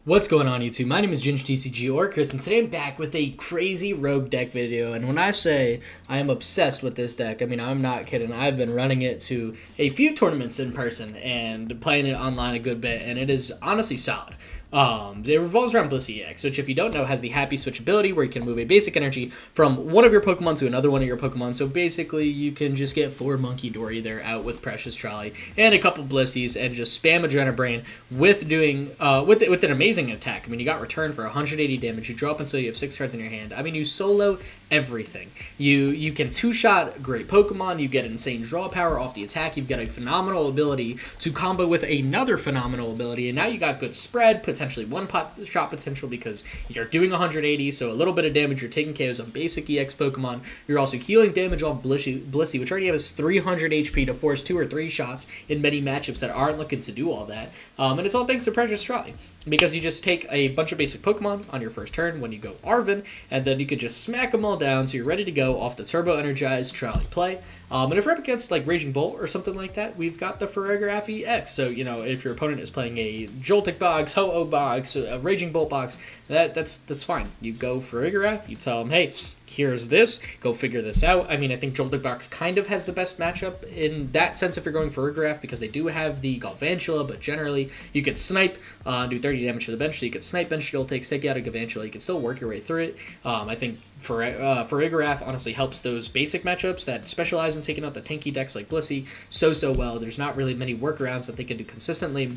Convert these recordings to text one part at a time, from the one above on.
What's going on, YouTube? My name is ginj-tcg or Chris, and today I'm back with a crazy rogue deck video. And when I say I am obsessed with this deck, I mean, I'm not kidding. I've been running it to a few tournaments in person and playing it online a good bit, and it is honestly solid. It revolves around Blissey EX, which, if you don't know, has the happy switch ability where you can move a basic energy from one of your Pokemon to another one of your Pokemon. So basically, you can just get 4 Munkidori there out with Precious Trolley and a couple Blissies and just spam Adrena Brain with doing with an amazing attack. I mean, you got return for 180 damage. You draw up until you have 6 cards in your hand. I mean, you solo everything. You can two-shot great Pokemon. You get insane draw power off the attack. You've got a phenomenal ability to combo with another phenomenal ability, and now you got good spread, potentially one-shot potential because you're doing 180, so a little bit of damage. You're taking KOs on basic EX Pokemon. You're also healing damage off Blissey, which already has 300 HP to force 2 or 3 shots in many matchups that aren't looking to do all that. And it's all thanks to Precious Trolley, because you just take a bunch of basic Pokemon on your first turn when you go Arven, and then you could just smack them all down so you're ready to go off the Turbo Energize Trolley play. And if we're up against like Raging Bolt or something like that, we've got the Farigiraf EX. So, you know, if your opponent is playing a Joltik box, Ho-Oh box, a Raging Bolt box, that's fine. You go Farigiraf, you tell them, hey, here's this, go figure this out. I mean, I think Joltik box kind of has the best matchup in that sense if you're going Farigiraf, because they do have the Galvantula, but generally you could snipe, do 30 damage to the bench, so you could snipe bench Joltik, take you out of Galvantula, you can still work your way through it. I think Farigiraf honestly helps those basic matchups that specialize in taking out the tanky decks like Blissey so well. There's not really many workarounds that they can do consistently.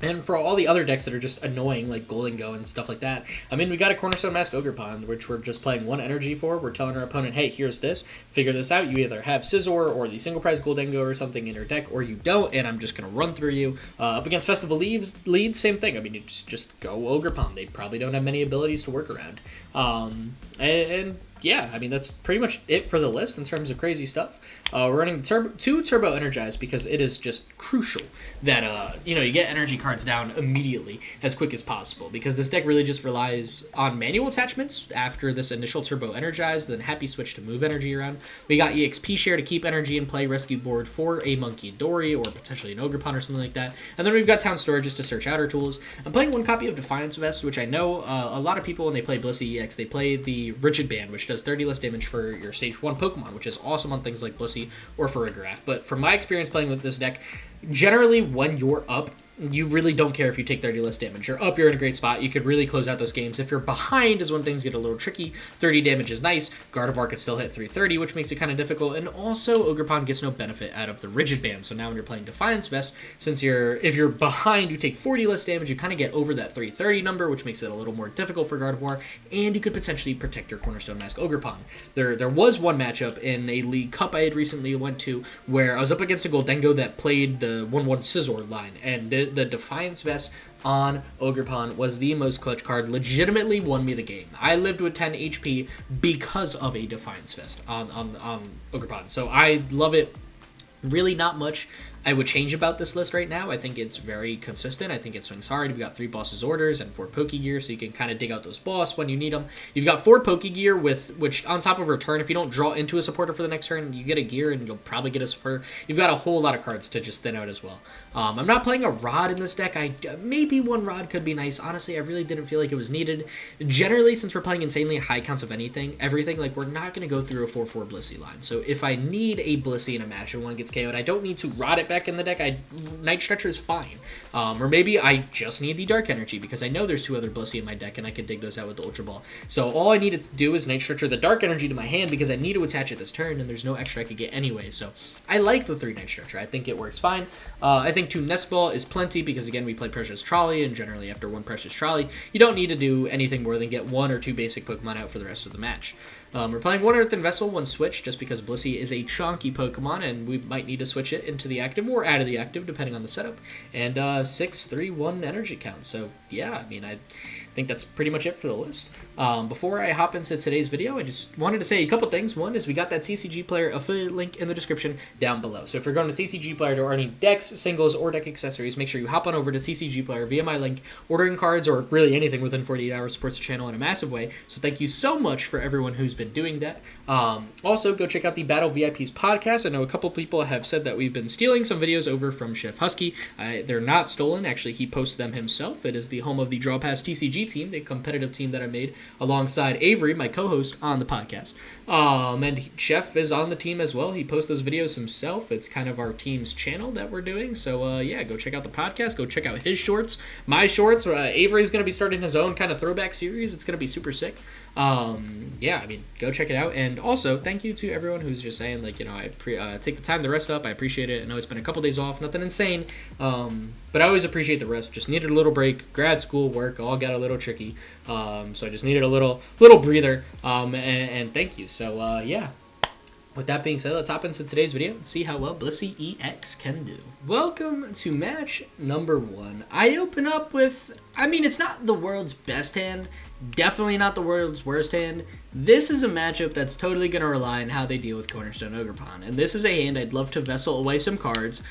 And for all the other decks that are just annoying, like Golden Go and stuff like that, I mean, we got a Cornerstone Mask Ogerpon, which we're just playing 1 energy for. We're telling our opponent, hey, here's this. Figure this out. You either have Scizor or the single prize Golden Go or something in your deck, or you don't, and I'm just going to run through you. Up against Festival Leads, same thing. I mean, you just go Ogerpon. They probably don't have many abilities to work around. Yeah, I mean, that's pretty much it for the list in terms of crazy stuff. We're running 2 Turbo Energize because it is just crucial that, you get energy cards down immediately as quick as possible, because this deck really just relies on manual attachments after this initial Turbo Energize, then happy switch to move energy around. We got EXP share to keep energy in play, rescue board for a Munkidori or potentially an Ogerpon or something like that. And then we've got Town Store just to search outer tools. I'm playing 1 copy of Defiance Vest, which I know a lot of people, when they play Blissey EX, they play the Rigid Band, which does 30 less damage for your stage 1 Pokemon, which is awesome on things like Blissey or Farigiraf. But from my experience playing with this deck, generally when you're up, you really don't care if you take 30 less damage. You're up, you're in a great spot. You could really close out those games. If you're behind is when things get a little tricky. 30 damage is nice. Gardevoir could still hit 330, which makes it kind of difficult. And also, Ogerpon gets no benefit out of the Rigid Band. So now when you're playing Defiance Vest, if you're behind, you take 40 less damage, you kind of get over that 330 number, which makes it a little more difficult for Gardevoir. And you could potentially protect your Cornerstone Mask Ogerpon. There was one matchup in a League Cup I had recently went to where I was up against a Goldengo that played the 1-1 Scizor line, and the Defiance Vest on Ogerpon was the most clutch card, legitimately won me the game. I lived with 10 HP because of a Defiance Vest on Ogerpon, so I love it. Really not much I would change about this list right now. I think it's very consistent. I think it swings hard. You've got 3 Boss's Orders and 4 Pokégear, so you can kind of dig out those boss when you need them. You've got 4 Pokégear, which on top of return, if you don't draw into a supporter for the next turn, you get a gear and you'll probably get a supporter. You've got a whole lot of cards to just thin out as well. I'm not playing a Rod in this deck. Maybe 1 Rod could be nice. Honestly, I really didn't feel like it was needed. Generally, since we're playing insanely high counts of everything, like, we're not going to go through a 4-4 Blissey line. So if I need a Blissey in a match and one gets KO'd, I don't need to Rod it back in the deck. Night Stretcher is fine. Or maybe I just need the Dark Energy because I know there's 2 other Blissey in my deck and I could dig those out with the Ultra Ball. So all I needed to do is Night Stretcher the Dark Energy to my hand because I need to attach it this turn and there's no extra I could get anyway. So I like the 3 Night Stretcher. I think it works fine. I think 2 Nest Ball is plenty because, again, we play Precious Trolley, and generally after 1 Precious Trolley, you don't need to do anything more than get 1 or 2 basic Pokemon out for the rest of the match. We're playing 1 Earthen Vessel, 1 Switch, just because Blissey is a chonky Pokemon, and we might need to switch it into the active or out of the active, depending on the setup. And 6, 3, 1 energy count. So, yeah, I mean, I think that's pretty much it for the list. Before I hop into today's video, I just wanted to say a couple things. One is we got that TCG Player affiliate link in the description down below. So if you're going to TCG Player to order any decks, singles, or deck accessories, make sure you hop on over to TCG Player via my link. Ordering cards or really anything within 48 hours supports the channel in a massive way. So thank you so much for everyone who's been doing that. Also, go check out the Battle VIPs podcast. I know a couple people have said that we've been stealing some videos over from Chef Husky. They're not stolen. Actually, he posts them himself. It is the home of the Draw Pass TCG team, the competitive team that I made alongside Avery, my co-host on the podcast. And Chef is on the team as well. He posts those videos himself. It's kind of our team's channel that we're doing. So, yeah, go check out the podcast. Go check out his shorts, my shorts. Avery's going to be starting his own kind of throwback series. It's going to be super sick. Yeah, I mean, go check it out. And also, thank you to everyone who's just saying, like, you know, I take the time to rest up. I appreciate it. I know it's been a couple days off, nothing insane. But I always appreciate the rest. Just needed a little break. Grad school, work, all got a little tricky. So I just needed a little breather. And thank you. So, yeah. With that being said, let's hop into today's video and see how well Blissey EX can do. Welcome to match number 1. I open up with, I mean, it's not the world's best hand. Definitely not the world's worst hand. This is a matchup that's totally going to rely on how they deal with Cornerstone Ogerpon. And this is a hand I'd love to Vessel away some cards,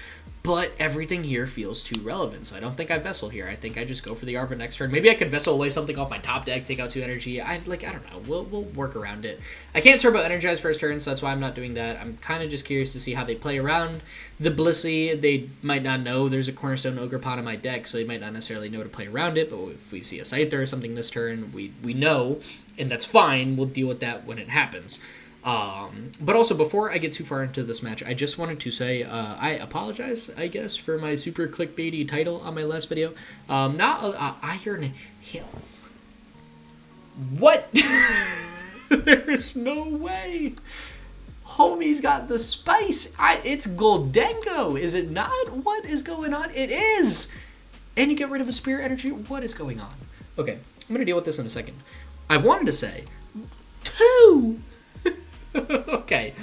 but everything here feels too relevant. So I don't think I Vessel here. I think I just go for the Arven next turn. Maybe I could Vessel away something off my top deck, take out 2 energy. I don't know. We'll work around it. I can't Turbo Energize first turn, so that's why I'm not doing that. I'm kind of just curious to see how they play around the Blissey. They might not know there's a Cornerstone Ogerpon in my deck, so they might not necessarily know to play around it. But if we see a Scyther or something this turn, we know, and that's fine. We'll deal with that when it happens. But also, before I get too far into this match, I just wanted to say I apologize, I guess, for my super clickbaity title on my last video. Not Iron Hill. What? There's no way. Homie's got the spice. It's Goldengo, is it not? What is going on? It is. And you get rid of a Spirit Energy. What is going on? Okay, I'm going to deal with this in a second. I wanted to say 2. Okay,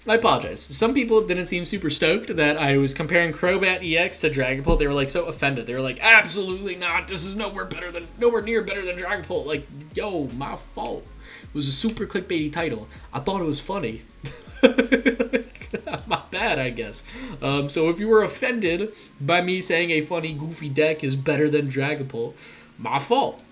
I apologize. Some people didn't seem super stoked that I was comparing Crobat EX to Dragapult. They were like so offended. They were like, absolutely not. This is nowhere near better than Dragapult. Like, yo, my fault. It was a super clickbaity title. I thought it was funny. My bad, I guess. So if you were offended by me saying a funny, goofy deck is better than Dragapult, my fault.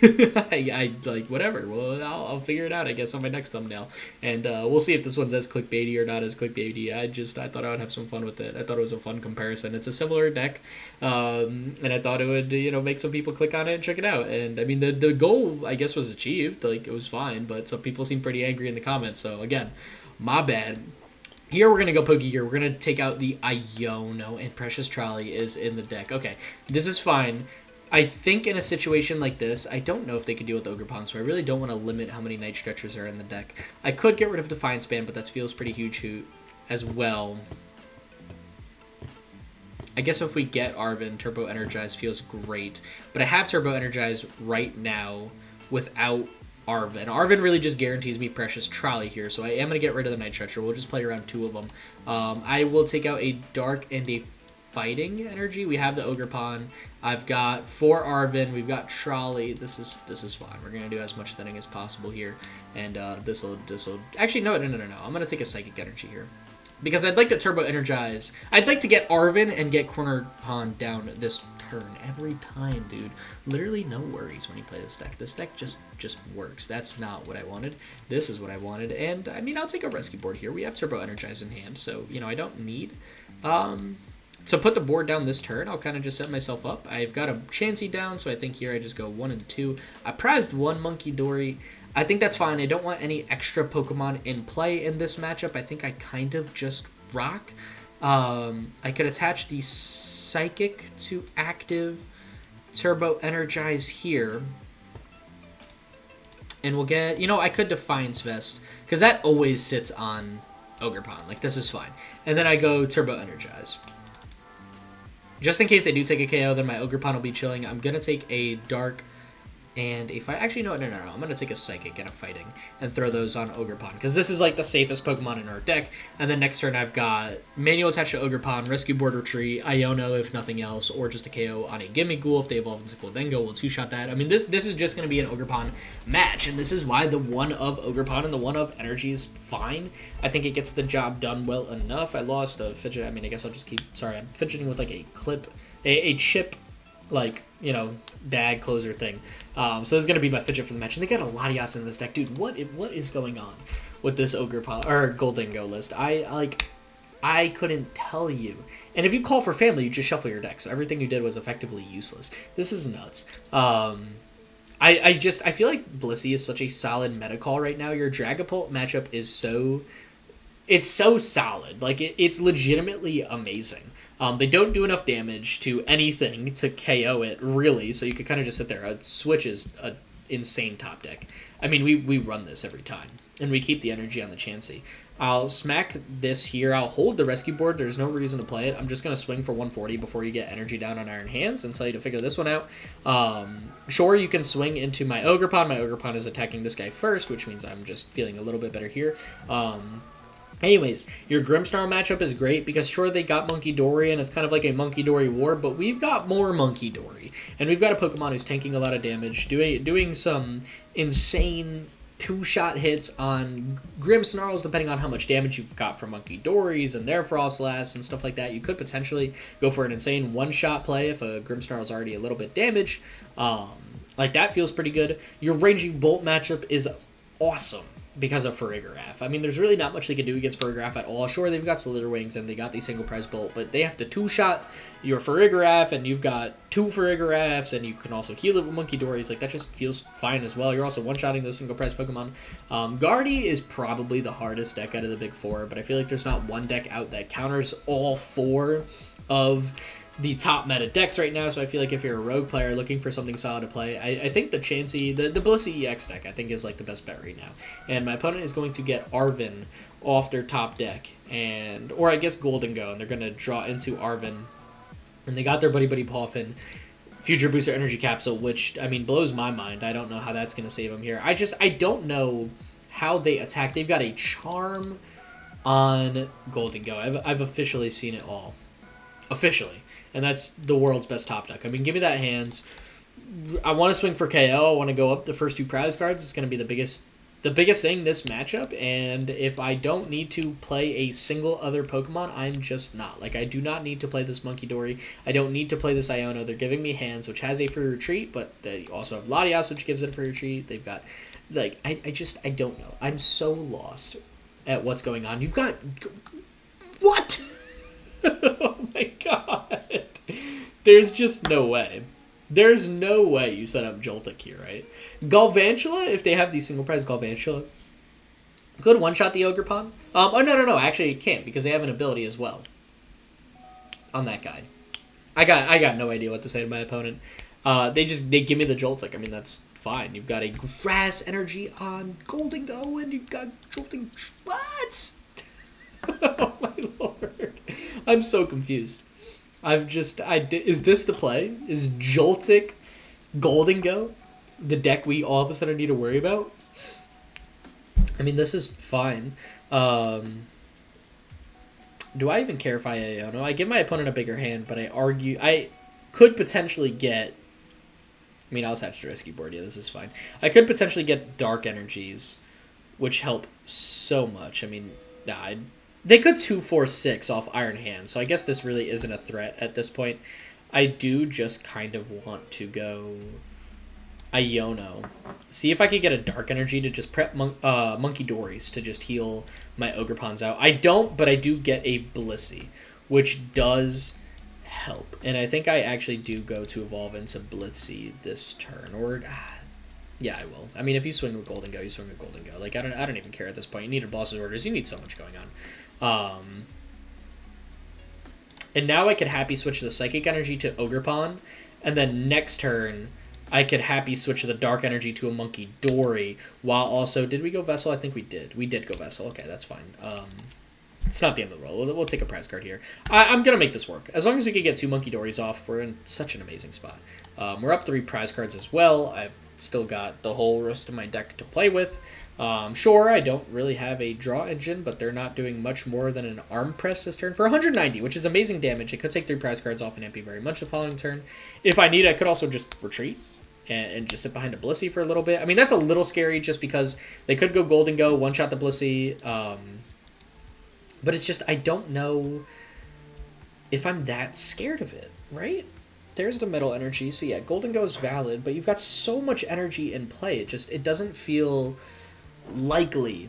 I like, whatever. Well, I'll figure it out, I guess, on my next thumbnail. And we'll see if this one's as clickbaity or not as clickbaity. I thought I would have some fun with it. I thought it was a fun comparison. It's a similar deck. And I thought it would, make some people click on it and check it out. And, I mean, the goal, I guess, was achieved. Like, it was fine. But some people seemed pretty angry in the comments. So, again, my bad. Here we're going to go Pokégear. We're going to take out the Iono, and Precious Trolley is in the deck. Okay, this is fine. I think in a situation like this, I don't know if they could deal with Ogerpon, so I really don't want to limit how many Night Stretchers are in the deck. I could get rid of Defiance Band, but that feels pretty huge as well. I guess if we get Arven, Turbo Energize feels great. But I have Turbo Energize right now without Arven. Arven really just guarantees me Precious Trolley here, so I am going to get rid of the Night Stretcher. We'll just play around 2 of them. I will take out a Dark and a Fighting Energy. We have the Ogerpon. I've got 4 Arven. We've got Trolley. This is fine. We're gonna do as much thinning as possible here, and this'll actually no. I'm gonna take a Psychic Energy here because I'd like to Turbo Energize. I'd like to get Arven and get Cornerstone down this turn every time, dude. Literally no worries when you play this deck. This deck just works. That's not what I wanted. This is what I wanted, and I mean, I'll take a rescue board here. We have Turbo Energize in hand, so I don't need to put the board down this turn. I'll kind of just set myself up. I've got a Chansey down, so I think here I just go 1 and 2. I prized 1 Munkidori. I think that's fine. I don't want any extra Pokemon in play in this matchup. I think I kind of just rock. I could attach the Psychic to active Turbo Energize here. And we'll get, I could Defiance Vest, because that always sits on Ogerpon. Like, this is fine. And then I go Turbo Energize. Just in case they do take a KO, then my Ogerpon will be chilling. I'm going to take a Dark and a Fight. Actually, no. I'm going to take a Psychic and a Fighting and throw those on Ogerpon, because this is like the safest Pokemon in our deck. And then next turn, I've got Manual attached to Ogerpon, Rescue Board Retreat, Iono if nothing else, or just a KO on a Gimme Ghoul if they evolve into Goldengo. We'll 2-shot that. I mean, this is just going to be an Ogerpon match, and this is why the 1 of Ogerpon and the 1 of Energy is fine. I think it gets the job done well enough. I lost a fidget. I mean, I guess I'll just keep... Sorry, I'm fidgeting with like a clip, a chip, like, dag closer thing. So this is going to be my fidget for the match. And they got a Latias in this deck. Dude, what is going on with this Ogerpon or Goldengo list? I couldn't tell you. And if you call for family, you just shuffle your deck. So everything you did was effectively useless. This is nuts. I feel like Blissey is such a solid meta call right now. Your Dragapult matchup is so solid. Like it's legitimately amazing. They don't do enough damage to anything to KO it, really, so you could kind of just sit there. Switch is an insane top deck. I mean, we run this every time, and we keep the energy on the Chansey. I'll smack this here. I'll hold the rescue board. There's no reason to play it. I'm just going to swing for 140 before you get energy down on Iron Hands and tell you to figure this one out. Sure, you can swing into my Ogerpon. My Ogerpon is attacking this guy first, which means I'm just feeling a little bit better here. Anyways, your Grimmsnarl matchup is great because sure they got Munkidori and it's kind of like a Munkidori war, but we've got more Munkidori. And we've got a Pokemon who's tanking a lot of damage, doing some insane two-shot hits on Grimmsnarls depending on how much damage you've got from Munkidoris and their Frostlass and stuff like that. You could potentially go for an insane one-shot play if a Grimmsnarl is already a little bit damaged. Like that feels pretty good. Your Ranging Bolt matchup is awesome because of Farigiraf. I mean, there's really not much they can do against Farigiraf at all. Sure, they've got Slitherwings and they got the single prize bolt, but they have to two-shot your Farigiraf, and you've got two Farigirafs, and you can also heal it with Munkidoris. Like, that just feels fine as well. You're also one-shotting those single prize Pokemon. Guardy is probably the hardest deck out of the big four, but I feel like there's not one deck out that counters all four of the top meta decks right now, so I feel like if you're a rogue player looking for something solid to play, I think the Chansey, the Blissey EX deck, I think is like the best bet right now. And my opponent is going to get Arven off their top deck, or I guess Golden Go, and they're going to draw into Arven. And they got their Buddy Poffin Future Booster Energy Capsule, which, I mean, blows my mind. I don't know how that's going to save them here. I don't know how they attack. They've got a Charm on Golden Go. I've officially seen it all. Officially. And that's the world's best top deck. I mean, give me that hands. I want to swing for KO. I want to go up the first two prize cards. It's going to be the biggest thing this matchup. And if I don't need to play a single other Pokemon, I'm just not. Like, I do not need to play this Munkidori. I don't need to play this Iono. They're giving me hands, which has a free retreat, but they also have Latias, which gives it a free retreat. They've got, like, I don't know. I'm so lost at what's going on. You've got... What? Oh my god. There's just no way. There's no way you set up Joltik here, right? Galvantula, if they have the single prize Galvantula, could one-shot the Ogerpon. Oh, no. Actually, it can't because they have an ability as well on that guy. I got no idea what to say to my opponent. They give me the Joltik. I mean, that's fine. You've got a Grass Energy on Golden Go, and you've got Jolting... What? Oh my lord. I'm so confused. Is this the play? Is Joltik Golden Go the deck we all of a sudden need to worry about? I mean, this is fine. Do I even care if I Iono? I give my opponent a bigger hand, but I could potentially get... I mean, I'll attach the rescue board. Yeah, this is fine. I could potentially get Dark Energies, which help so much. I mean, nah, they could 2-4-6 off Iron Hand, so I guess this really isn't a threat at this point. I do just kind of want to go Iono. See if I could get a Dark Energy to just prep Munkidoris to just heal my Ogerpons out. I don't, but I do get a Blissey, which does help. And I think I actually do go to evolve into Blissey this turn. Or... yeah, I will. I mean, if you swing with Golden Go, you swing with Golden Go. Like, I don't even care at this point. You need a boss's orders. You need so much going on. And now I could happy switch the Psychic Energy to Ogerpon, and then next turn I could happy switch the Dark Energy to a Munkidori, while also... Did we go Vessel? I think we did. We did go Vessel. Okay, that's fine. It's not the end of the roll. We'll take a prize card here. I'm going to make this work. As long as we can get 2 Munkidoris off, we're in such an amazing spot. We're up 3 prize cards as well. I've still got the whole rest of my deck to play with. Sure, I don't really have a draw engine, but they're not doing much more than an arm press this turn for 190, which is amazing damage. It could take 3 prize cards off and MP very much the following turn. If I need, I could also just retreat and just sit behind a Blissey for a little bit. I mean, that's a little scary just because they could go Golden Go, one-shot the Blissey. But it's just, I don't know if I'm that scared of it, right? There's the Metal Energy. So yeah, Golden Go is valid, but you've got so much energy in play. It doesn't feel likely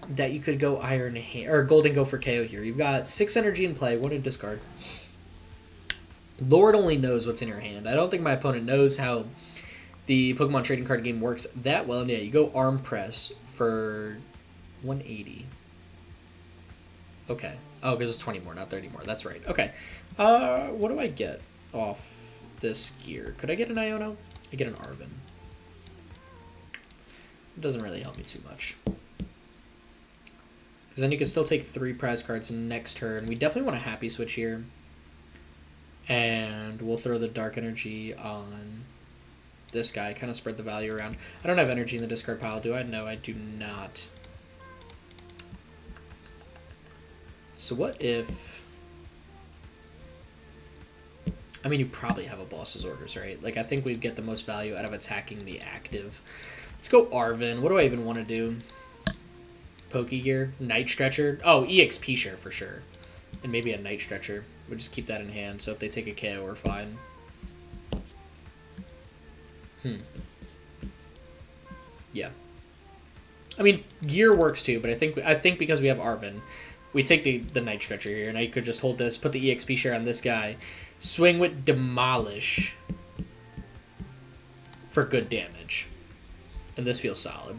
that you could go Iron Hand or Golden Go for KO here. You've got 6 energy in play, 1 in discard. Lord only knows what's in your hand. I don't think my opponent knows how the Pokemon trading card game works that well. And yeah, you go Arm Press for 180. Okay. Oh, because it's 20 more, not 30 more. That's right. Okay. What do I get off this gear? Could I get an Iono? I get an Arven. It doesn't really help me too much. Because then you can still take 3 prize cards next turn. We definitely want a Happy Switch here. And we'll throw the Dark Energy on this guy. Kind of spread the value around. I don't have energy in the discard pile, do I? No, I do not. So what if... I mean, you probably have a Boss's Orders, right? Like, I think we'd get the most value out of attacking the active. Let's go Arven. What do I even want to do? Pokégear? Night Stretcher? Oh, EXP share for sure. And maybe a Night Stretcher. We'll just keep that in hand, so if they take a KO, we're fine. Yeah. I mean, Gear works too, but I think because we have Arven, we take the Night Stretcher here, and I could just hold this, put the EXP share on this guy, swing with Demolish for good damage. And this feels solid.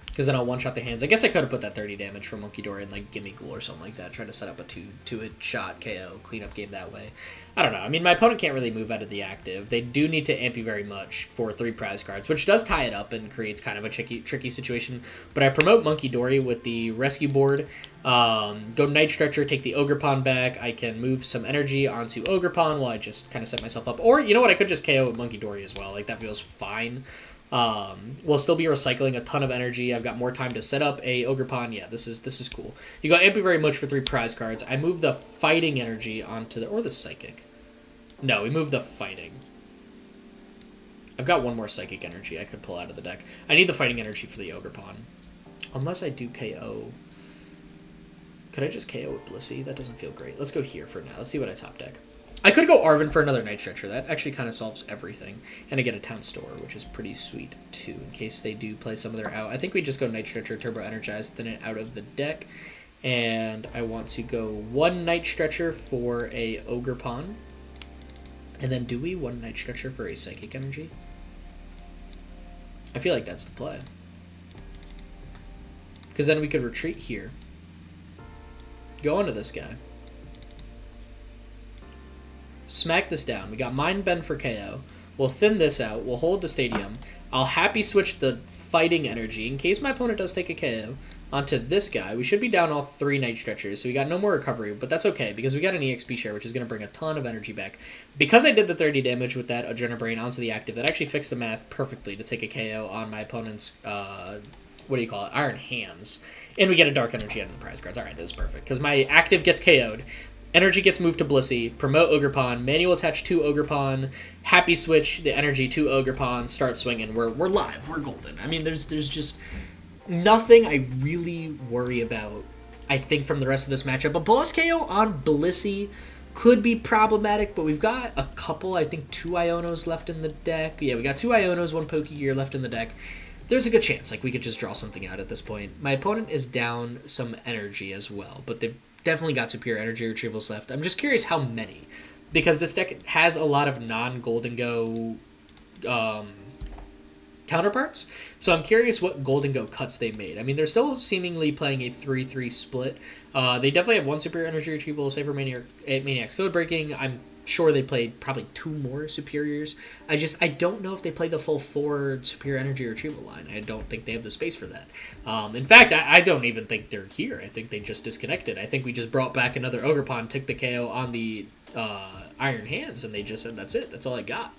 Because then I'll one-shot the hands. I guess I could have put that 30 damage from Munkidori and, like, Gimme Ghoul or something like that. Try to set up a two-hit shot KO, clean-up game that way. I don't know. I mean, my opponent can't really move out of the active. They do need to amp you very much for 3 prize cards, which does tie it up and creates kind of a tricky situation. But I promote Munkidori with the rescue board. Go Night Stretcher, take the Ogerpon back. I can move some energy onto Ogerpon while I just kind of set myself up. Or, you know what? I could just KO with Munkidori as well. Like, that feels fine. We'll still be recycling a ton of energy. I've got more time to set up a Ogerpon. Yeah, this is cool. You got Ampy very much for 3 prize cards. I move the Fighting Energy onto the... Or the Psychic. No, we move the Fighting. I've got 1 more Psychic Energy I could pull out of the deck. I need the Fighting Energy for the Ogerpon. Unless I do KO... Could I just KO with Blissey? That doesn't feel great. Let's go here for now. Let's see what I top deck. I could go Arven for another Night Stretcher. That actually kind of solves everything. And I get a Town Store, which is pretty sweet, too, in case they do play some of their out. I think we just go Night Stretcher, Turbo Energize, thin it out of the deck. And I want to go 1 Night Stretcher for a Ogerpon. And then do we 1 Night Stretcher for a Psychic Energy? I feel like that's the play. Because then we could retreat here. Go onto this guy. Smack this down. We got Mind Bend for KO. We'll thin this out. We'll hold the stadium. I'll Happy Switch the Fighting Energy in case my opponent does take a KO onto this guy. We should be down all 3 Night Stretchers, so we got no more recovery, but that's okay because we got an EXP share, which is going to bring a ton of energy back. Because I did the 30 damage with that Adrenabrain onto the active, that actually fixed the math perfectly to take a KO on my opponent's, what do you call it, Iron Hands. And we get a Dark Energy out of the prize cards. Alright, this is perfect. Because my active gets KO'd. Energy gets moved to Blissey, promote Ogerpon, manual attach to Ogerpon, Happy Switch the energy to Ogerpon, start swinging. We're live. We're golden. I mean, there's just nothing I really worry about, I think, from the rest of this matchup. A boss KO on Blissey could be problematic, but we've got a couple, I think 2 Ionos left in the deck. Yeah, we got 2 Ionos, 1 Pokégear left in the deck. There's a good chance like we could just draw something out at this point. My opponent is down some energy as well, but they've definitely got superior energy retrievals left. I'm just curious how many, because this deck has a lot of non-Golden Go counterparts. So I'm curious what Golden Go cuts they made. I mean, they're still seemingly playing a 3-3 split. They definitely have 1 superior energy retrieval, Saber Maniac's Code Breaking. I'm sure they played probably 2 more superiors. I don't know if they played the full 4 superior energy retrieval line. I don't think they have the space for that. In fact, I don't even think they're here. I think they just disconnected. I think we just brought back another Ogerpon, took the KO on the Iron Hands, and they just said, that's it. That's all I got.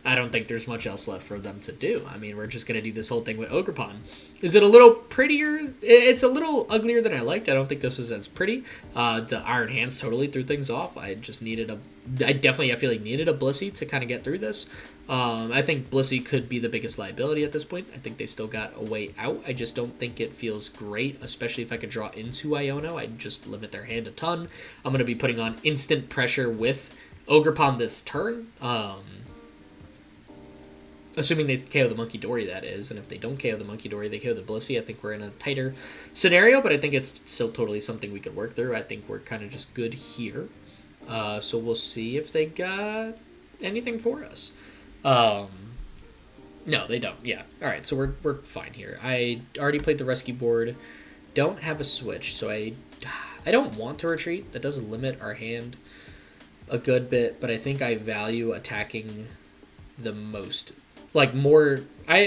I don't think there's much else left for them to do. I mean, we're just going to do this whole thing with Ogerpon. Is it a little prettier? It's a little uglier than I liked. I don't think this was as pretty. The Iron Hands totally threw things off. I feel like needed a Blissey to kind of get through this. I think Blissey could be the biggest liability at this point. I think they still got a way out. I just don't think it feels great, especially if I could draw into Iono. I'd just limit their hand a ton. I'm going to be putting on instant pressure with Ogerpon this turn. Assuming they KO the Munkidori, that is. And if they don't KO the Munkidori, they KO the Blissey. I think we're in a tighter scenario, but I think it's still totally something we could work through. I think we're kind of just good here. So we'll see if they got anything for us. No, they don't. Yeah. All right, so we're fine here. I already played the rescue board. Don't have a switch, so I don't want to retreat. That does limit our hand a good bit, but I think I value attacking the most. I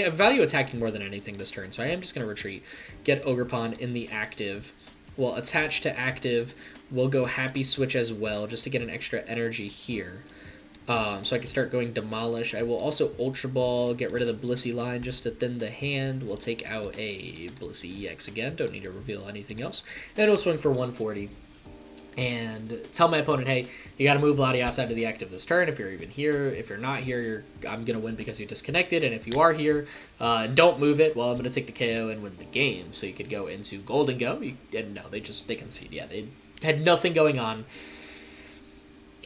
value attacking more than anything this turn, so I am just going to retreat. Get Ogerpon in the active. We'll attach to active. We'll go Happy Switch as well, just to get an extra energy here. So I can start going Demolish. I will also Ultra Ball, get rid of the Blissey line just to thin the hand. We'll take out a Blissey EX again. Don't need to reveal anything else. And we'll swing for 140. And tell my opponent, hey, you got to move Latias out of the active this turn. If you're even here, if you're not here, I'm going to win because you disconnected. And if you are here, don't move it. Well, I'm going to take the KO and win the game. So you could go into Golden Go. And no, they concede. Yeah, they had nothing going on.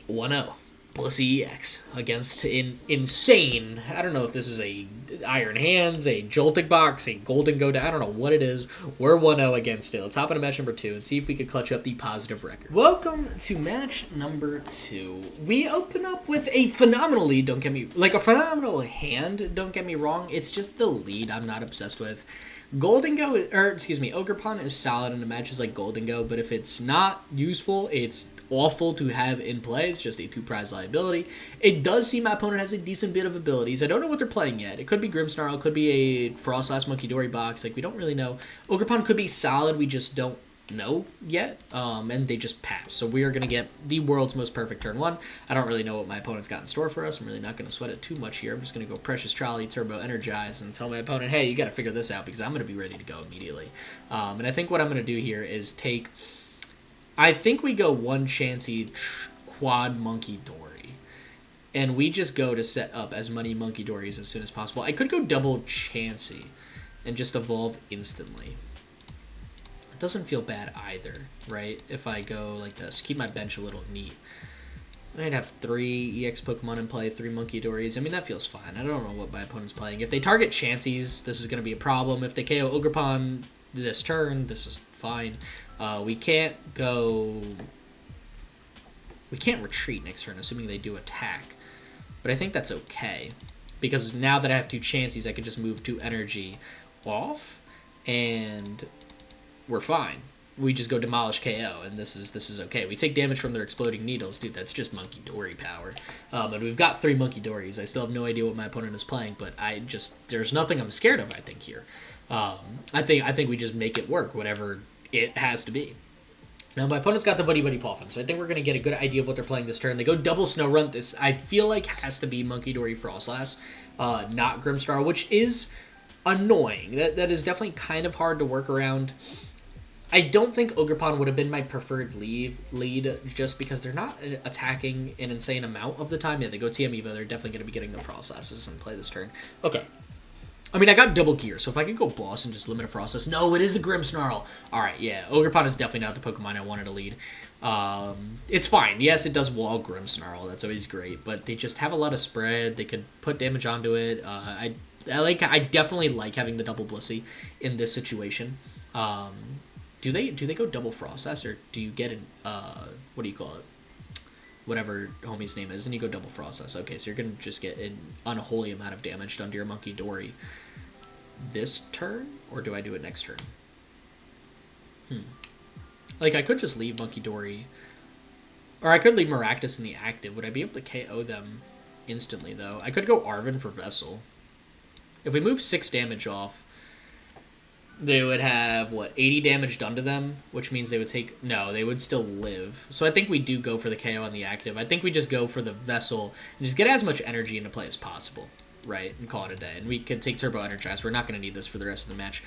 1-0. Blissey EX against insane. I don't know if this is a Iron Hands, a Jolting Box, a Golden Go. I don't know what it is. We're 1-0 against it. Let's hop into match number 2 and see if we could clutch up the positive record. Welcome to match number 2. We open up with a phenomenal lead. Don't get me a phenomenal hand. Don't get me wrong. It's just the lead I'm not obsessed with. Ogerpon is solid in a matches like Golden Go, but if it's not useful, it's awful to have in play. It's just a 2-prize liability. It does seem my opponent has a decent bit of abilities. I don't know what they're playing yet. It could be Grimmsnarl, it could be a Frostlass Munkidori box. We don't really know. Ogerpon could be solid. We just don't know yet. And they just pass. So we are going to get the world's most perfect turn 1. I don't really know what my opponent's got in store for us. I'm really not going to sweat it too much here. I'm just going to go Precious Trolley, Turbo Energize, and tell my opponent, hey, you got to figure this out because I'm going to be ready to go immediately. And I think what I'm going to do here is take... I think we go one Chansey quad Munkidori. And we just go to set up as many Munkidoris as soon as possible. I could go double Chansey and just evolve instantly. It doesn't feel bad either, right? If I go like this, keep my bench a little neat. I'd have 3 EX Pokemon in play, 3 Munkidoris. I mean, that feels fine. I don't know what my opponent's playing. If they target Chanseys, this is going to be a problem. If they KO Ogerpon this turn, this is fine. We can't retreat next turn, assuming they do attack. But I think that's okay. Because now that I have 2 Chanseys, I can just move 2 energy off. And we're fine. We just go Demolish KO, and this is okay. We take damage from their Exploding Needles. Dude, that's just Munkidori power. And we've got 3 Munkidoris. I still have no idea what my opponent is playing, but there's nothing I'm scared of, I think, here. I think we just make it work, whatever it has to be. Now, my opponent's got the Buddy Puffin, so I think we're going to get a good idea of what they're playing this turn. They go double Snow Run. This, I feel like, has to be Munkidori Frostlass, not Grimmsnarl, which is annoying. That is definitely kind of hard to work around. I don't think Ogerpon would have been my preferred lead just because they're not attacking an insane amount of the time. Yeah, they go TM Evo. They're definitely going to be getting the Frostlasses and play this turn. Okay. I mean, I got double gear, so if I could go boss and just limit a Frostlass. No, it is the Grimmsnarl. Alright, yeah. Ogerpon is definitely not the Pokemon I wanted to lead. It's fine. Yes, it does wall Grimmsnarl. That's always great. But they just have a lot of spread. They could put damage onto it. I definitely like having the double Blissey in this situation. Do they go double Frostlass, or do you get an what do you call it? Whatever homie's name is, and you go double Frostlass. Okay, so you're gonna just get an unholy amount of damage done to your Munkidori this turn, or do I do it next turn? I could just leave Munkidori, or I could leave Maractus in the active. Would I be able to KO them instantly though? I could go Arven for Vessel. If we move 6 damage off, they would have, 80 damage done to them, which means they would take... No, they would still live. So I think we do go for the KO on the active. I think we just go for the Vessel and just get as much energy into play as possible, right? And call it a day. And we could take Turbo Energize. We're not going to need this for the rest of the match.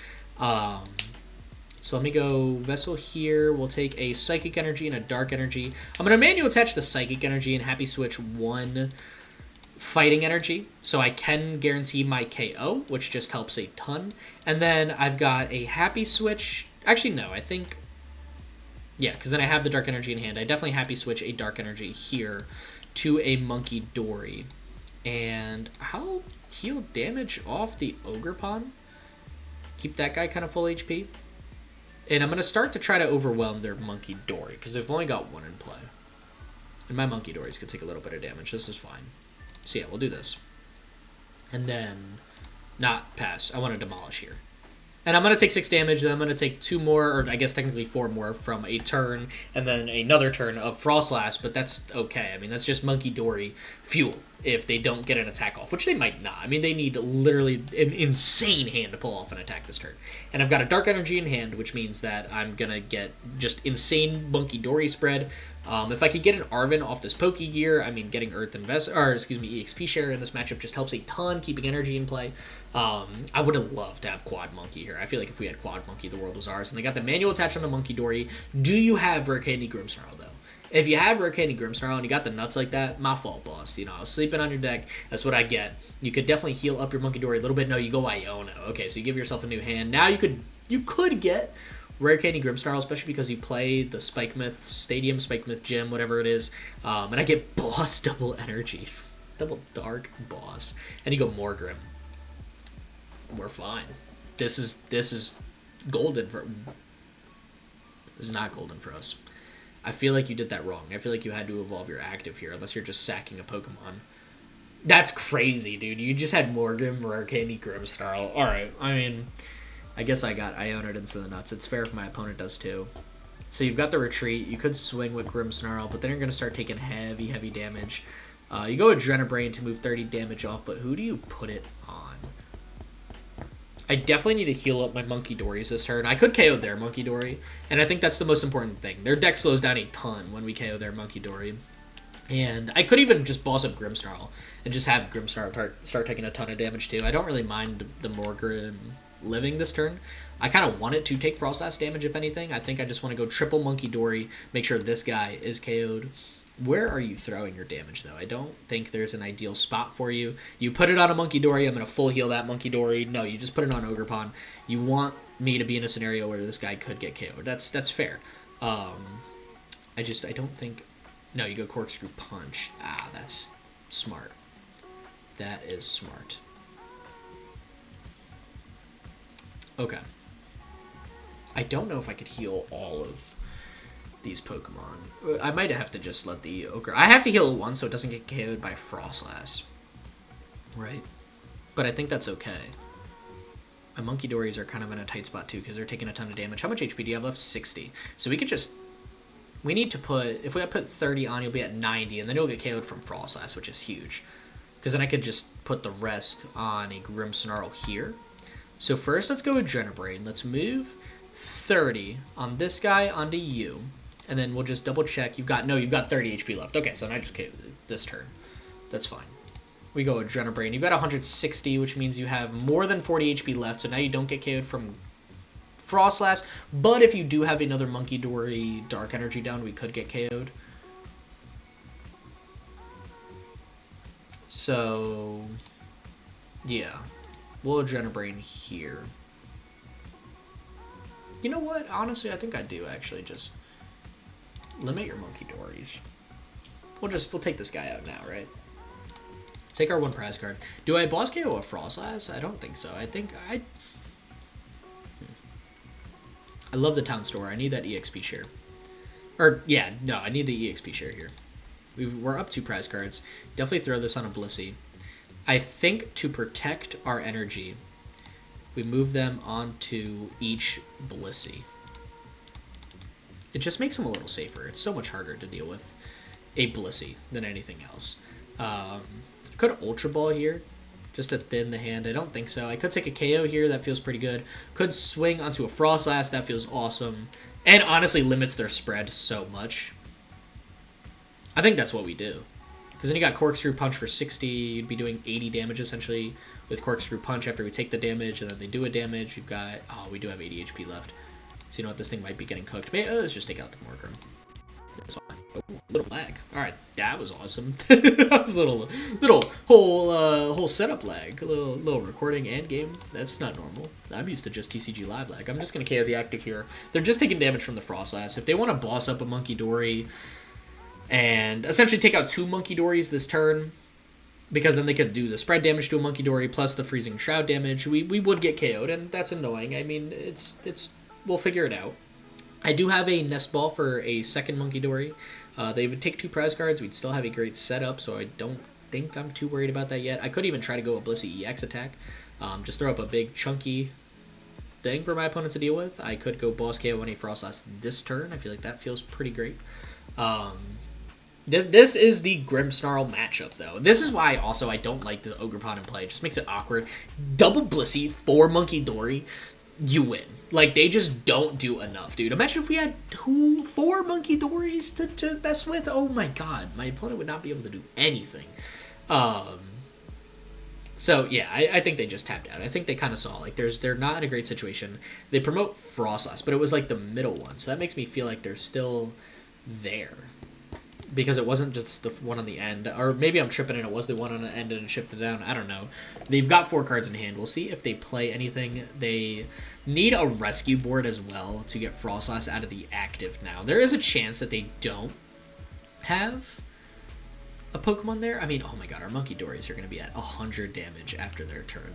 So let me go Vessel here. We'll take a Psychic Energy and a Dark Energy. I'm going to manual attach the Psychic Energy and happy switch 1... Fighting Energy, so I can guarantee my KO, which just helps a ton. And then I've got a Happy Switch. Actually, no, I think... Yeah, because then I have the Dark Energy in hand. I definitely Happy Switch a Dark Energy here to a Munkidori. And how heal damage off the Ogerpon. Keep that guy kind of full HP. And I'm going to start to try to overwhelm their Munkidori, because they've only got one in play. And my Munkidoris could take a little bit of damage. This is fine. So yeah, we'll do this. And then not pass. I want to demolish here. And I'm going to take 6 damage, then I'm going to take 2 more, or I guess technically 4 more from a turn, and then another turn of Frostlass, but that's okay. I mean, that's just Munkidori fuel if they don't get an attack off, which they might not. I mean, they need literally an insane hand to pull off an attack this turn. And I've got a Dark Energy in hand, which means that I'm going to get just insane Munkidori spread. If I could get an Arven off this Pokégear, I mean, getting Earthen Vessel, or excuse me, EXP share in this matchup just helps a ton, keeping energy in play. I would have loved to have Quad Monkey here. I feel like if we had Quad Monkey, the world was ours. And they got the manual attached on the Munkidori. Do you have Rare Candy Grimmsnarl, though? If you have Rare Candy Grimmsnarl and you got the nuts like that, my fault, boss. You know, I was sleeping on your deck. That's what I get. You could definitely heal up your Munkidori a little bit. No, you go Iono. Okay, so you give yourself a new hand. Now you could get Rare Candy Grimmsnarl, especially because you play the Spikemouth Stadium, Spikemouth Gym, whatever it is. And I get Boss double energy. Double Dark Boss. And you go Morgrim. We're fine. This is golden for... This is not golden for us. I feel like you did that wrong. I feel like you had to evolve your active here, unless you're just sacking a Pokemon. That's crazy, dude. You just had Morgrim, Rare Candy Grimmsnarl. Alright, I mean... I guess I got Iono'd into the nuts. It's fair if my opponent does too. So you've got the retreat. You could swing with Grimmsnarl, but then you're going to start taking heavy damage. You go with Adrenabrain to move 30 damage off, but who do you put it on? I definitely need to heal up my Munkidoris this turn. I could KO their Munkidori, and I think that's the most important thing. Their deck slows down a ton when we KO their Munkidori. And I could even just boss up Grimmsnarl and just have Grimmsnarl start taking a ton of damage too. I don't really mind the Morgrim living this turn. I kind of want it to take Frostlass damage, if anything. I think I just want to go triple Munkidori, make sure this guy is KO'd. Where are you throwing your damage, though? I don't think there's an ideal spot for you. You put it on a Munkidori, I'm going to full heal that Munkidori. No, you just put it on Ogerpon. You want me to be in a scenario where this guy could get KO'd. That's fair. I don't think... No, you go Corkscrew Punch. Ah, that's smart. That is smart. Okay. I don't know if I could heal all of these Pokemon. I might have to just let the Ogre... I have to heal one so it doesn't get KO'd by Frostlass. Right? But I think that's okay. My Munkidoris are kind of in a tight spot too because they're taking a ton of damage. How much HP do you have left? 60. So we could just... We need to put... If we put 30 on, you'll be at 90, and then you'll get KO'd from Frostlass, which is huge. Because then I could just put the rest on a Grimmsnarl here. So first, let's go with Adrenabrain. Let's move 30 on this guy onto you. And then we'll just double check. You've got 30 HP left. Okay, so now I just KO this turn. That's fine. We go with Adrenabrain. You've got 160, which means you have more than 40 HP left. So now you don't get KO'd from Frostlass. But if you do have another Munkidori Dark Energy down, we could get KO'd. So, yeah. We'll Adrenabrain here. You know what? Honestly, I think I do actually just limit your Munkidoris. We'll take this guy out now, right? Take our one prize card. Do I boss KO a Frostlass? I don't think so. I think I love the Town Store. I need that EXP share. Or, yeah, no, I need the EXP share here. We're up 2 prize cards. Definitely throw this on a Blissey. I think to protect our energy, we move them onto each Blissey. It just makes them a little safer. It's so much harder to deal with a Blissey than anything else. Could Ultra Ball here, just to thin the hand. I don't think so. I could take a KO here. That feels pretty good. Could swing onto a Frostlass. That feels awesome. And honestly limits their spread so much. I think that's what we do. Because then you got Corkscrew Punch for 60. You'd be doing 80 damage essentially with Corkscrew Punch after we take the damage, and then they do a damage. We've got... Oh, we do have 80 HP left. So you know what? This thing might be getting cooked. But let's just take out the Morgrim. That's fine. Oh, little lag. Alright, that was awesome. That was a little whole setup lag. A little recording and game. That's not normal. I'm used to just TCG live lag. I'm just going to KO the active here. They're just taking damage from the Frostlass. If they want to boss up a Munkidori and essentially take out 2 Munkidoris this turn, because then they could do the spread damage to a Munkidori plus the freezing shroud damage. We would get KO'd, and that's annoying. I mean, it's we'll figure it out. I do have a Nest Ball for a second Munkidori. They would take 2 prize cards. We'd still have a great setup, so I don't think I'm too worried about that yet. I could even try to go a Blissey EX attack. Just throw up a big chunky thing for my opponent to deal with. I could go Boss KO on a Frostlass this turn. I feel like that feels pretty great. This is the Grimmsnarl matchup, though. This is why, also, I don't like the Ogerpon in play. It just makes it awkward. Double Blissey, 4 Munkidori, you win. Like, they just don't do enough, dude. Imagine if we had 4 Munkidoris to mess with. Oh, my God. My opponent would not be able to do anything. So, yeah, I think they just tapped out. I think they kind of saw, like, they're not in a great situation. They promote Frostlass, but it was, like, the middle one. So that makes me feel like they're still there. Because it wasn't just the one on the end. Or maybe I'm tripping and it was the one on the end and it shifted down. I don't know. They've got 4 cards in hand. We'll see if they play anything. They need a rescue board as well to get Frostlass out of the active now. There is a chance that they don't have a Pokemon there. I mean, oh my god, our Munkidoris are going to be at 100 damage after their turn.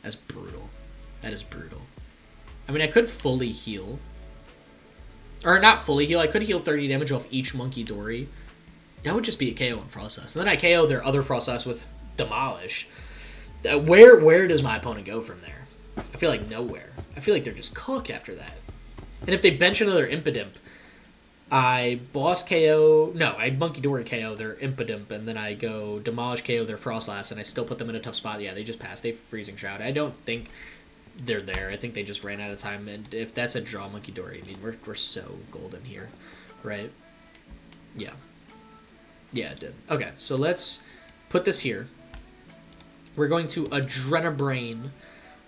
That's brutal. That is brutal. I mean, I could fully heal. Or not fully heal. I could heal 30 damage off each Munkidori. That would just be a KO on Frostlass. And then I KO their other Frostlass with Demolish. Where does my opponent go from there? I feel like nowhere. I feel like they're just cooked after that. And if they bench another Impidimp, I Boss KO... No, I Munkidori KO their Impidimp, and then I go Demolish KO their Frostlass, and I still put them in a tough spot. Yeah, they just passed. They Freezing Shroud. I don't think they're there. I think they just ran out of time, and if that's a draw Munkidori, I mean, we're so golden here, right? Yeah. Yeah, it did. Okay, so let's put this here. We're going to Adrenabrain.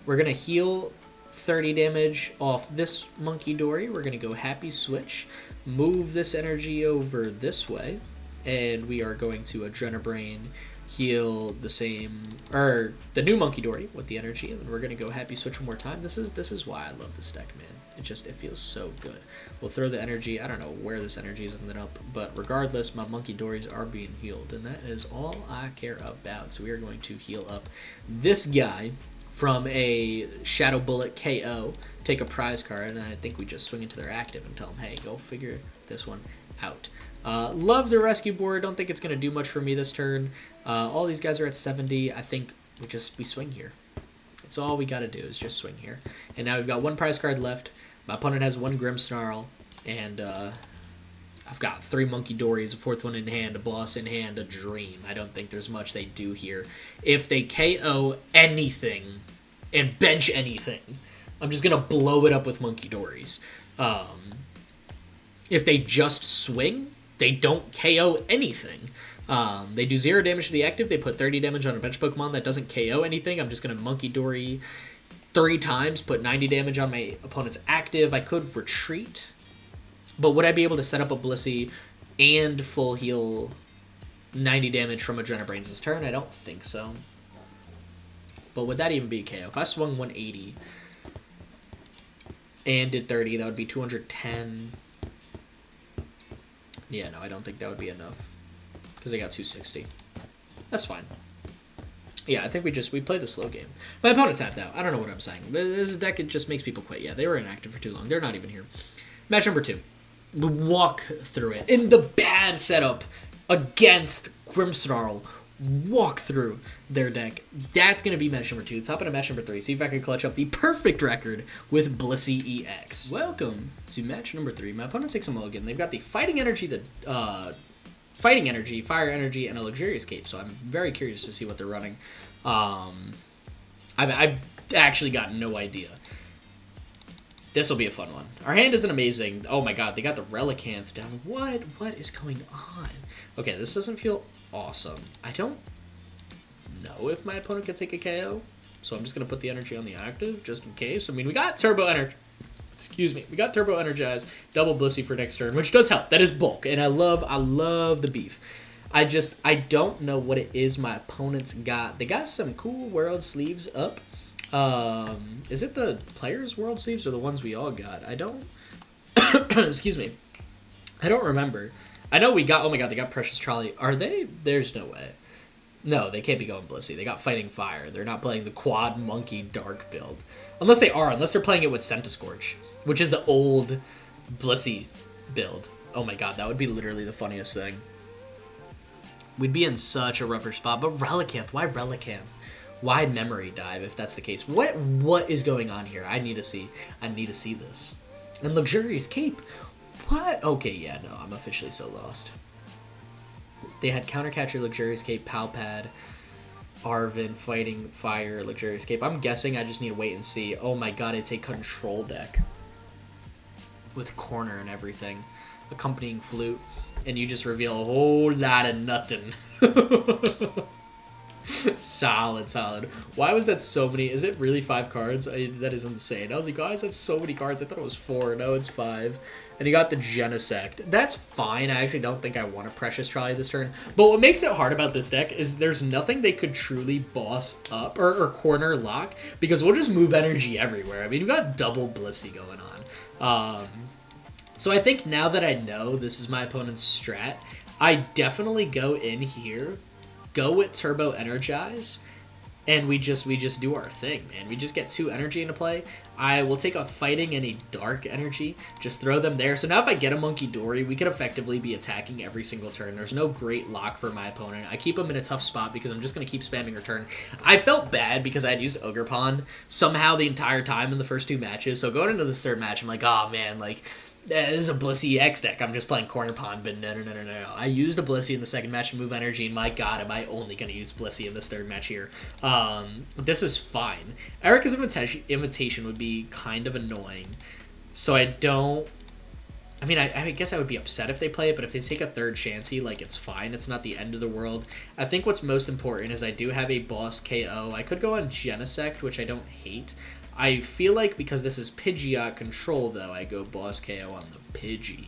We're going to heal 30 damage off this Munkidori. We're going to go Happy Switch, move this energy over this way, and we are going to Adrenabrain, heal the same, or the new Munkidori with the energy, and then we're going to go Happy Switch one more time. This is why I love this deck, man. It feels so good. We'll throw the energy. I don't know where this energy is ended up, but regardless, my Munkidoris are being healed, and that is all I care about. So we are going to heal up this guy from a Shadow Bullet KO, take a prize card, and I think we just swing into their active and tell them, hey, go figure this one out. Love the rescue board. Don't think it's going to do much for me this turn. All these guys are at 70. I think we swing here. That's all we got to do is just swing here. And now we've got 1 prize card left. My opponent has 1 Grimmsnarl, and I've got 3 Munkidoris, a 4th one in hand, a Boss in hand, a Dream. I don't think there's much they do here. If they KO anything and bench anything, I'm just going to blow it up with Munkidoris. If they just swing, they don't KO anything. They do 0 damage to the active. They put 30 damage on a bench Pokemon that doesn't KO anything. I'm just going to Munkidori 3 times, put 90 damage on my opponent's active. I could retreat, but would I be able to set up a Blissey and full heal 90 damage from Adrenabrains this turn? I don't think so. But would that even be a KO? If I swung 180 and did 30, that would be 210. Yeah, no, I don't think that would be enough because I got 260. That's fine. Yeah, I think we played the slow game. My opponent tapped out. I don't know what I'm saying. This deck, it just makes people quit. Yeah, they were inactive for too long. They're not even here. Match number 2. We walk through it. In the bad setup against Grimmsnarl, walk through their deck. That's going to be match number 2. Let's hop into match number 3. See if I can clutch up the perfect record with Blissey EX. Welcome to match number 3. My opponent takes a mulligan. They've got the Fighting Energy, Fighting Energy, Fire Energy, and a Luxurious Cape, so I'm very curious to see what they're running. I've actually got no idea. This will be a fun one. Our hand isn't amazing. Oh my god, they got the Relicanth down. What is going on? Okay, this doesn't feel awesome. I don't know if my opponent can take a KO, so I'm just going to put the energy on the active, just in case. I mean, we got Turbo Energy. Excuse me. We got Turbo Energize, double Blissey for next turn, which does help. That is bulk, and I love the beef. I don't know what it is my opponent's got. They got some cool world sleeves up. Is it the players' world sleeves or the ones we all got? I don't... Excuse me. I don't remember. I know we got... Oh my god, they got Precious Trolley. Are they? There's no way. No, they can't be going Blissey. They got Fighting Fire. They're not playing the Quad Monkey Dark build. Unless they are. Unless they're playing it with Centiskorch, which is the old Blissey build. Oh my god, that would be literally the funniest thing. We'd be in such a rougher spot. But Relicanth, why Relicanth? Why Memory Dive if that's the case? What is going on here? I need to see. I need to see this. And Luxurious Cape. What? Okay, yeah, no, I'm officially so lost. They had Countercatcher, Luxurious Cape, Palpad, Arven, Fighting Fire, Luxurious Cape. I'm guessing I just need to wait and see. Oh my god, it's a control deck. With corner and everything. Accompanying flute. And you just reveal a whole lot of nothing. Solid, solid. Why was that so many? Is it really 5 cards? That is insane. I was like, why is that so many cards? I thought it was 4. No, it's 5. And you got the Genesect. That's fine. I actually don't think I want a Precious Trolley this turn. But what makes it hard about this deck is there's nothing they could truly boss up or corner lock, because we'll just move energy everywhere. I mean, you got double Blissey going on. So I think now that I know this is my opponent's strat, I definitely go in here, go with Turbo Energize, and we just do our thing, man. We just get 2 energy into play. I will take a Fighting and a Dark Energy, just throw them there. So now if I get a Munkidori, we could effectively be attacking every single turn. There's no great lock for my opponent. I keep him in a tough spot because I'm just going to keep spamming return. I felt bad because I had used Ogerpon somehow the entire time in the first 2 matches. So going into this 3rd match, I'm like, oh man, like, this is a Blissey X deck. I'm just playing Corner Pond, but no. I used a Blissey in the 2nd match to move energy, and my god, am I only going to use Blissey in this 3rd match here. This is fine. Erica's Invitation would be kind of annoying, so I don't... I mean, I guess I would be upset if they play it, but if they take a 3rd Chansey, like, it's fine. It's not the end of the world. I think what's most important is I do have a boss KO. I could go on Genesect, which I don't hate. I feel like because this is Pidgeot control, though, I go boss KO on the Pidgey.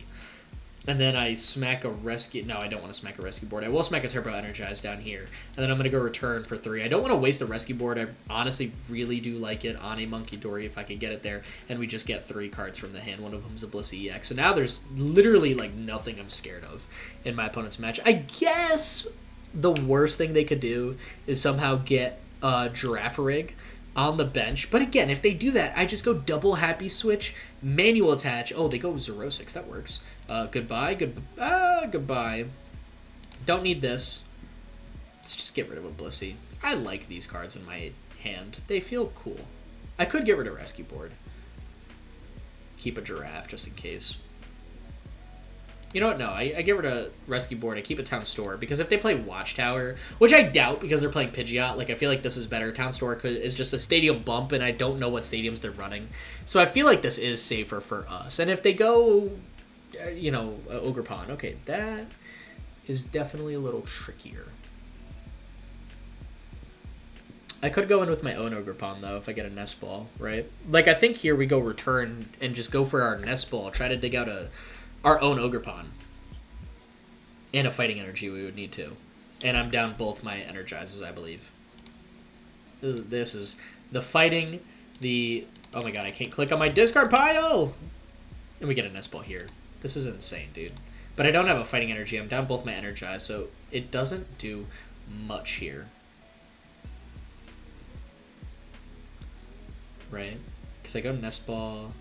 And then I smack a rescue... No, I don't want to smack a rescue board. I will smack a Turbo Energize down here. And then I'm going to go return for 3. I don't want to waste a rescue board. I honestly really do like it on a Munkidori if I can get it there. And we just get 3 cards from the hand. One of them's a Blissey EX. So now there's literally like nothing I'm scared of in my opponent's match. I guess the worst thing they could do is somehow get Girafarig on the bench. But again, if they do that, I just go double Happy Switch, manual attach. Oh, they go Zerosix. That works. Goodbye. Goodbye. Don't need this. Let's just get rid of a Blissey. I like these cards in my hand. They feel cool. I could get rid of Rescue Board. Keep a Giraffe just in case. You know what? No, I get rid of Rescue Board. I keep a Town Store, because if they play Watchtower, which I doubt because they're playing Pidgeot, like I feel like this is better. Town Store is just a stadium bump, and I don't know what stadiums they're running. So I feel like this is safer for us. And if they go, you know, Ogerpon, okay, that is definitely a little trickier. I could go in with my own Ogerpon, though, if I get a Nest Ball, right? Like, I think here we go return and just go for our Nest Ball, try to dig out our own Ogerpon. And a Fighting Energy we would need to. And I'm down both my Energizes, I believe. This is the Fighting, the... Oh my god, I can't click on my discard pile! And we get a Nest Ball here. This is insane, dude. But I don't have a Fighting Energy. I'm down both my Energize, so it doesn't do much here. Right? Because I go Nest Ball...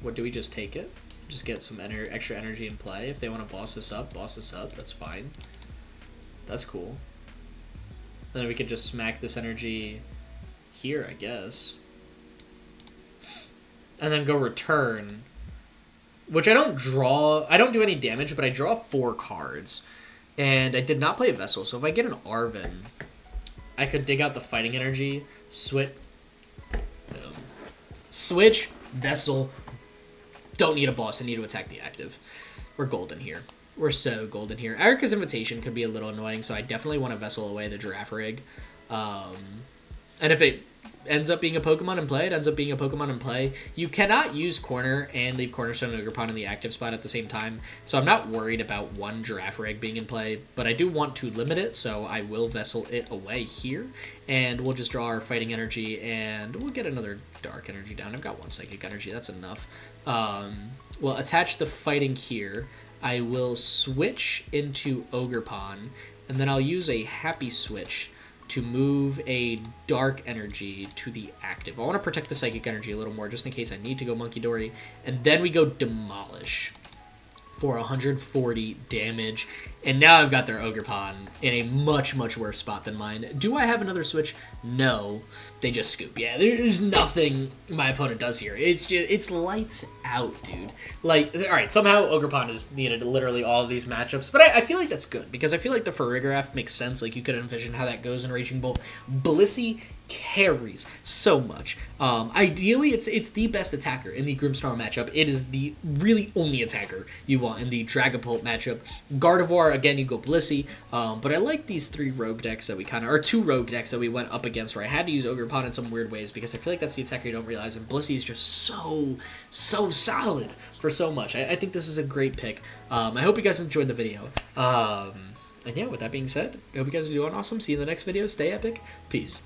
What, do we just take it? Just get some extra energy in play. If they want to boss this up, that's fine. That's cool. And then we could just smack this energy here, I guess. And then go return. Which I don't draw... I don't do any damage, but I draw 4 cards. And I did not play a Vessel, so if I get an Arven, I could dig out the Fighting Energy, Switch Vessel. Don't need a boss. I need to attack the active. We're golden here. We're so golden here. Erica's Invitation could be a little annoying, so I definitely want to Vessel away the Girafarig. And if it ends up being a Pokemon in play, it ends up being a Pokemon in play. You cannot use Corner and leave Cornerstone and Ogerpon in the active spot at the same time, so I'm not worried about one Girafarig being in play, but I do want to limit it, so I will Vessel it away here, and we'll just draw our Fighting Energy, and we'll get another Dark Energy down. I've got 1 Psychic Energy, that's enough. We'll attach the Fighting here. I will switch into Ogerpon, and then I'll use a Happy Switch to move a Dark Energy to the active. I want to protect the Psychic Energy a little more just in case I need to go Munkidori. And then we go Demolish for 140 damage. And now I've got their Ogerpon in a much, much worse spot than mine. Do I have another switch? No. They just scoop. Yeah, there's nothing my opponent does here. It's lights out, dude. Like, alright, somehow Ogerpon is needed literally all of these matchups. But I feel like that's good, because I feel like the Farigiraf makes sense. Like, you could envision how that goes in Raging Bull. Blissey carries so much. Ideally, it's the best attacker in the Grimmsnarl matchup. It is the really only attacker you want in the Dragapult matchup. Gardevoir, again, you go Blissey, but I like these three rogue decks that we or two rogue decks that we went up against where I had to use Ogerpon in some weird ways because I feel like that's the attacker you don't realize, and Blissey is just so solid for so much. I think this is a great pick. I hope you guys enjoyed the video. And yeah, with that being said, I hope you guys are doing awesome. See you in the next video. Stay epic. Peace.